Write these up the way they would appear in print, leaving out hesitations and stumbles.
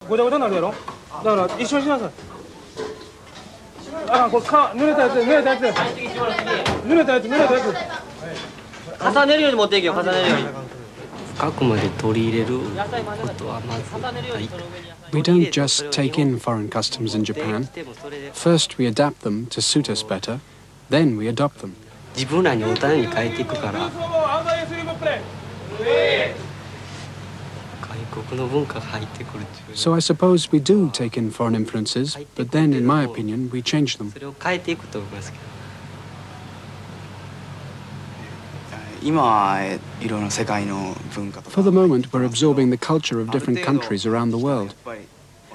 ごちゃごちゃになるやろ。だから一緒にしなさい。これ濡れたやつ、濡れたやつ。濡れたやつ、濡れたやつ。重ねるように持っていけよ、重ねるように。深くまで取り入れることはまずない。We don't just take in foreign customs in Japan. First we adapt them to suit us better, then we adopt them. 自分らに合うたように変えていくから、外国の文化が入ってくるっていう。So I suppose we do take in foreign influences, but then, in my opinion, we change them. それを変えていくと思いますけど。For the moment, we're absorbing the culture of different countries around the world.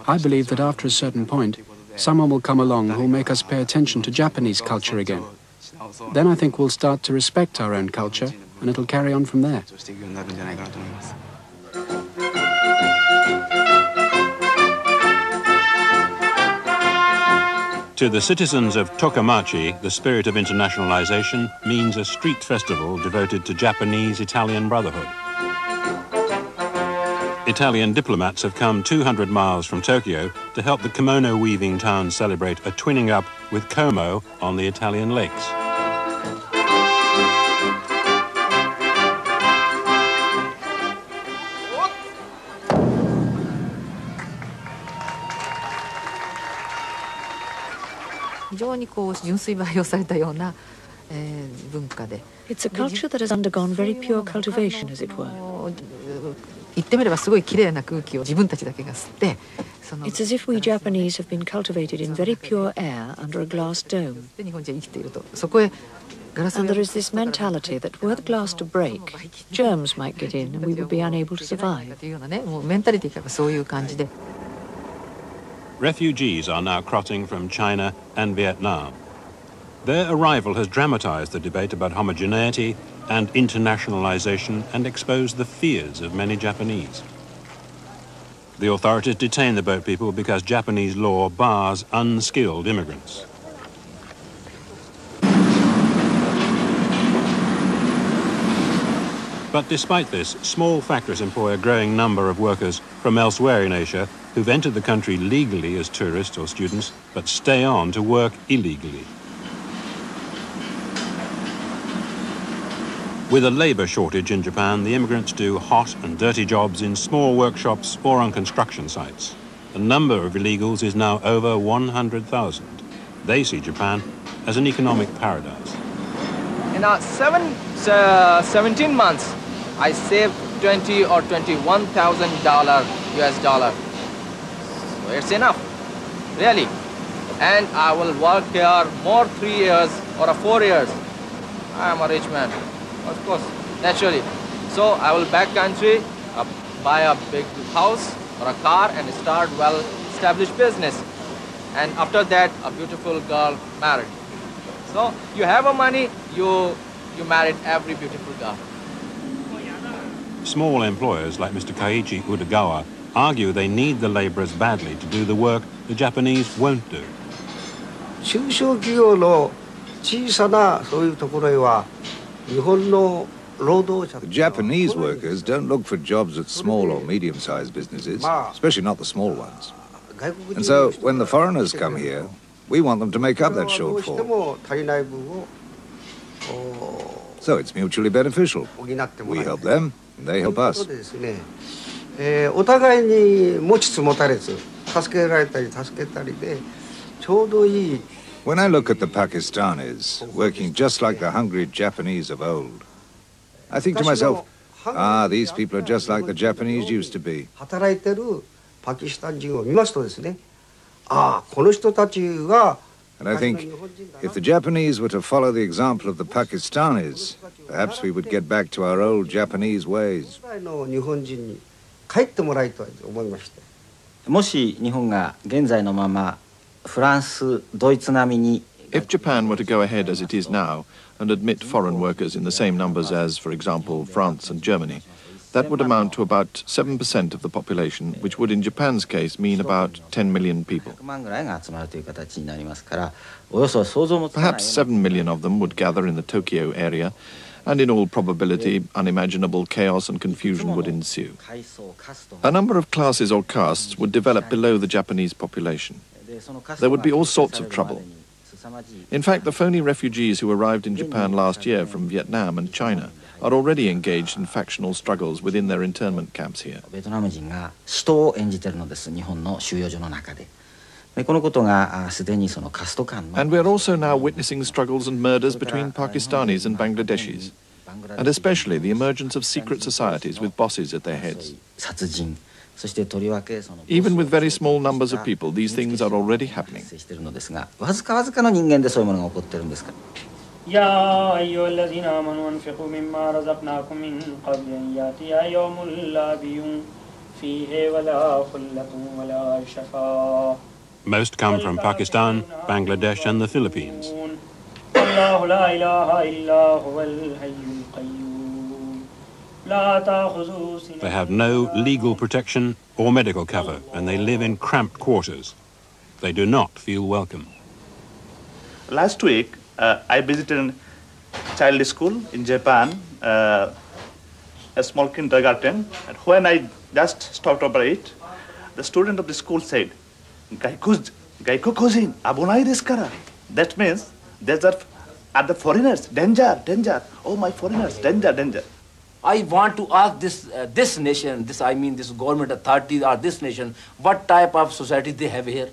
I believe that after a certain point, someone will come along who will make us pay attention to Japanese culture again. Then I think we'll start to respect our own culture, and it'll carry on from there. To the citizens of Tokamachi, the spirit of internationalization means a street festival devoted to Japanese-Italian brotherhood. Italian diplomats have come 200 miles from Tokyo to help the kimono-weaving town celebrate a twinning up with Como on the Italian lakes. It's a culture that has undergone very pure cultivation, as it were. It's as if we Japanese have been cultivated in very pure air under a glass dome. And there is this mentality that were the glass to break, germs might get in and we would be unable to survive. Refugees are now crossing from China and Vietnam. Their arrival has dramatized the debate about homogeneity and internationalization and exposed the fears of many Japanese. The authorities detain the boat people because Japanese law bars unskilled immigrants. But despite this, small factories employ a growing number of workers from elsewhere in Asia who've entered the country legally as tourists or students, but stay on to work illegally. With a labour shortage in Japan, the immigrants do hot and dirty jobs in small workshops or on construction sites. The number of illegals is now over 100,000. They see Japan as an economic paradise. In 17 months, I saved $20,000 or $21,000 US dollar. So it's enough, really. And I will work here more 3 years or 4 years. I am a rich man. Of course, naturally. So I will back country, buy a big house or a car and start well-established business. And after that, a beautiful girl married. So you have a money, you married every beautiful girl. Small employers like Mr. Kaiichi Udagawa argue they need the labourers badly to do the work the Japanese won't do. The Japanese workers don't look for jobs at small or medium-sized businesses, especially not the small ones. And so, when the foreigners come here, we want them to make up that shortfall. So it's mutually beneficial. We help them, and they help us. When I look at the Pakistanis, working just like the hungry Japanese of old, I think to myself, these people are just like the Japanese used to be. And I think if the Japanese were to follow the example of the Pakistanis, perhaps we would get back to our old Japanese ways. If Japan were to go ahead as it is now and admit foreign workers in the same numbers as, for example, France and Germany, that would amount to about 7% of the population, which would in Japan's case mean about 10 million people. Perhaps 7 million of them would gather in the Tokyo area, and in all probability, unimaginable chaos and confusion would ensue. A number of classes or castes would develop below the Japanese population. There would be all sorts of trouble. In fact, the phony refugees who arrived in Japan last year from Vietnam and China are already engaged in factional struggles within their internment camps here. And we are also now witnessing struggles and murders between Pakistanis and Bangladeshis, and especially the emergence of secret societies with bosses at their heads. Even with very small numbers of people, these things are already happening. يا أيها الذين آمنوا أنفقوا مما رزقناكم من قبل أن يأتي يوم لا بيع فيه ولا خلة ولا شفاعة. Most come from Pakistan, Bangladesh and the Philippines. الله لا إله إلا هو الحي القيوم لا تأخذه سنة. They have no legal protection or medical cover, and they live in cramped quarters. They do not feel welcome. Last week, I visited a child school in Japan, a small kindergarten, and when I just stopped over it, the student of the school said, Gaiko cousin, abunai desu kara. That means these are the foreigners, danger, danger. Oh, my foreigners, danger, danger. I want to ask this nation, this government authorities or this nation, what type of society they have here?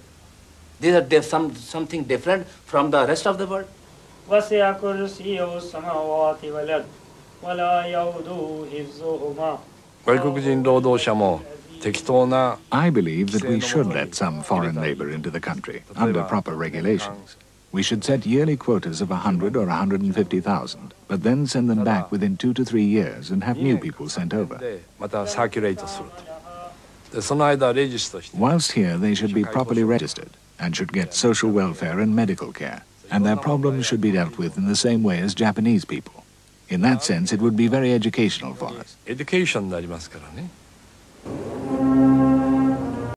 These are something different from the rest of the world. وسع كرسيه السماوات والأرض ولا يؤوده حفظهما. I believe that we should let some foreign labor into the country under proper regulations. We should set yearly quotas of 100 or 150,000, but then send them back within 2 to 3 years and have new people sent over. Whilst here, they should be properly registered and should get social welfare and medical care, and their problems should be dealt with in the same way as Japanese people. In that sense, it would be very educational for us.